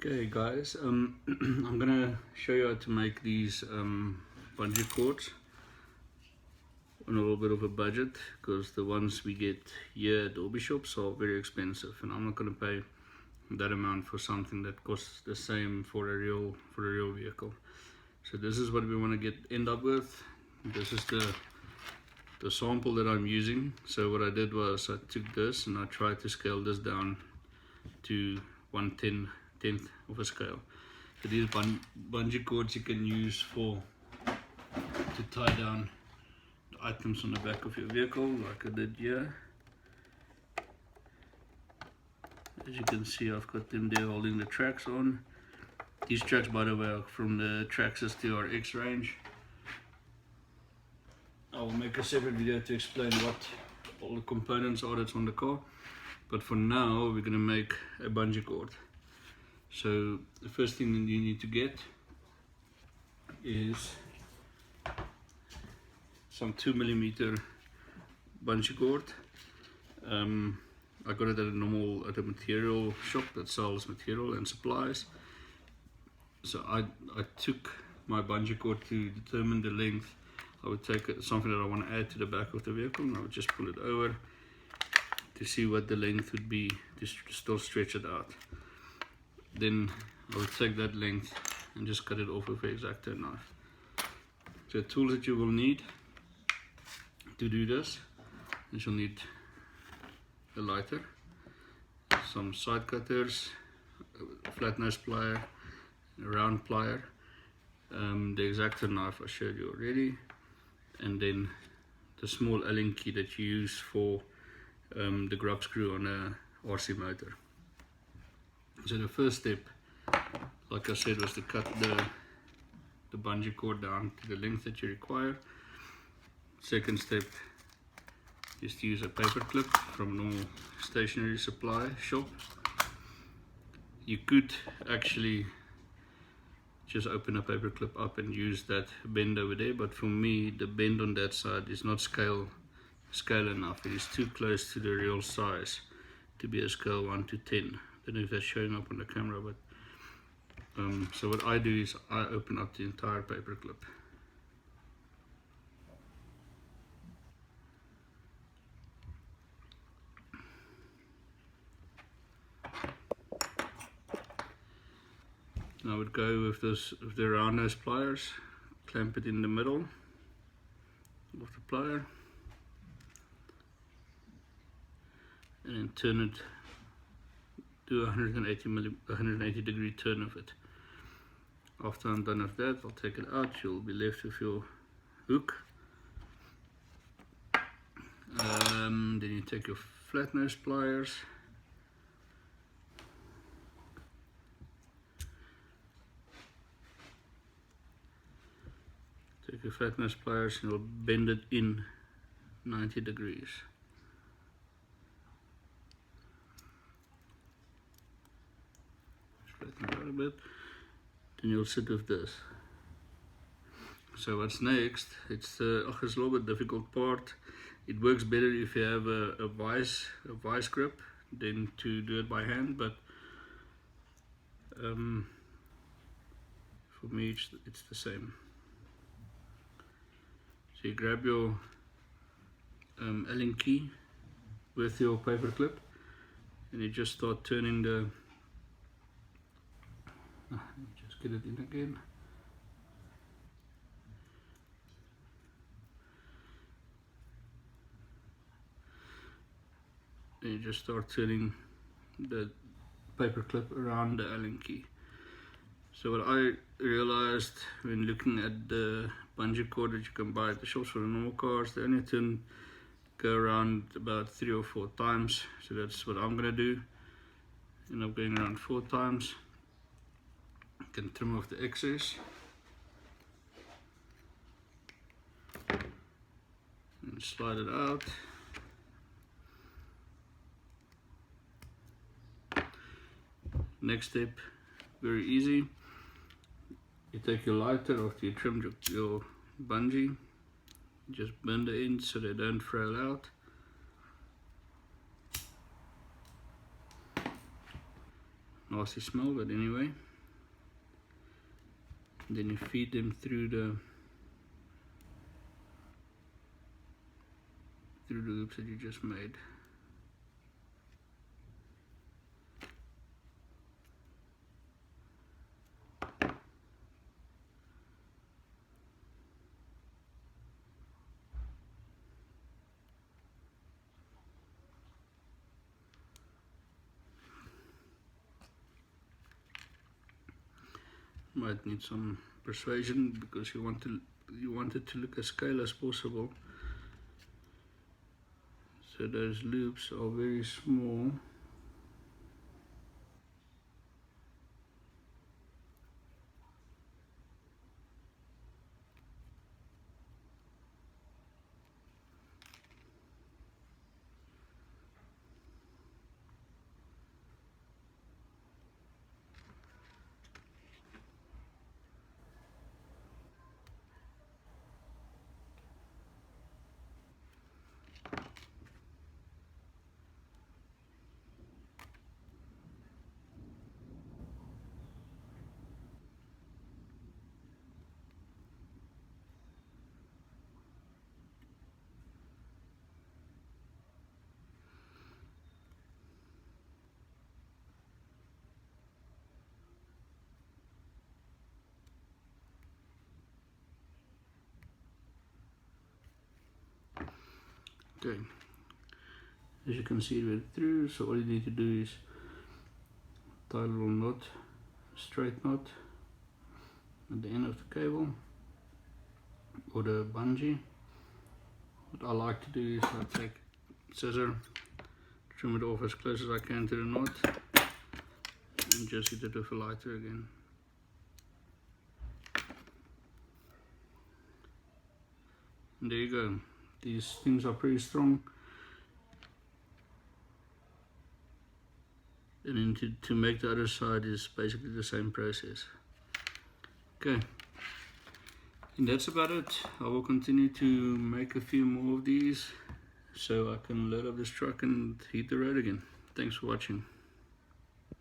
Okay guys, I'm gonna show you how to make these bungee cords on a little bit of a budget, because the ones we get here at hobby shops are very expensive, and I'm not gonna pay that amount for something that costs the same for a real vehicle. So this is what we want to end up with. This is the sample that I'm using. So what I did was I took this and I tried to scale this down to 1/10th of a scale. So these bungee cords you can use to tie down the items on the back of your vehicle, like I did here. As you can see, I've got them there holding the tracks on. These tracks, by the way, are from the Traxxas TRX range. I will make a separate video to explain what all the components are that's on the car, but for now we're going to make a bungee cord. So the first thing that you need to get is some 2mm bungee cord. I got it at a material shop that sells material and supplies. So I took my bungee cord to determine the length. I would take something that I want to add to the back of the vehicle, and I would just pull it over to see what the length would be, to still stretch it out. Then I would take that length and just cut it off with an X-Acto knife. So the tools that you will need to do this is you'll need a lighter, some side cutters, a flat nose plier, a round plier, the X-Acto knife I showed you already, and then the small Allen key that you use for the grub screw on a RC motor. So the first step, like I said, was to cut the bungee cord down to the length that you require. Second step is to use a paper clip from a normal stationery supply shop. You could actually just open a paper clip up and use that bend over there, but for me the bend on that side is not scale enough. It is too close to the real size to be a scale 1/10. I don't know if that's showing up on the camera, but so what I do is I open up the entire paper clip. And I would go with the round nose pliers, clamp it in the middle of the plier, and then turn it, do a 180 degree turn of it. After I'm done with that, I'll take it out. You'll be left with your hook. Then you take your flat nose pliers, take your flat nose pliers and you'll bend it in 90 degrees. Straighten it out a bit. Then you'll sit with this. So what's next? It's a little bit difficult part. It works better if you have a vice grip than to do it by hand, but for me it's the same. So you grab your Allen key with your paper clip and you just start turning the, just get it in again. And you just start turning the paper clip around the Allen key. So what I realized when looking at the bungee cord that you can buy at the shops for the normal cars, they only go around about 3 or 4 times. So that's what I'm gonna do. End up going around 4 times. You can trim off the excess. And slide it out. Next step, very easy. You take your lighter after you trimmed your bungee, just bend the ends so they don't frail out. nasty smell, but anyway. And then you feed them through the loops that you just made. Might need some persuasion because you want it to look as scale as possible. So those loops are very small. Okay, as you can see it went through, so all you need to do is tie a little knot, straight knot at the end of the cable or the bungee. What I like to do is I take scissor, trim it off as close as I can to the knot, and just hit it with a lighter again. And there you go. These things are pretty strong. And then to make the other side is basically the same process. Okay, and that's about it. I will continue to make a few more of these so I can load up this truck and hit the road again. Thanks for watching.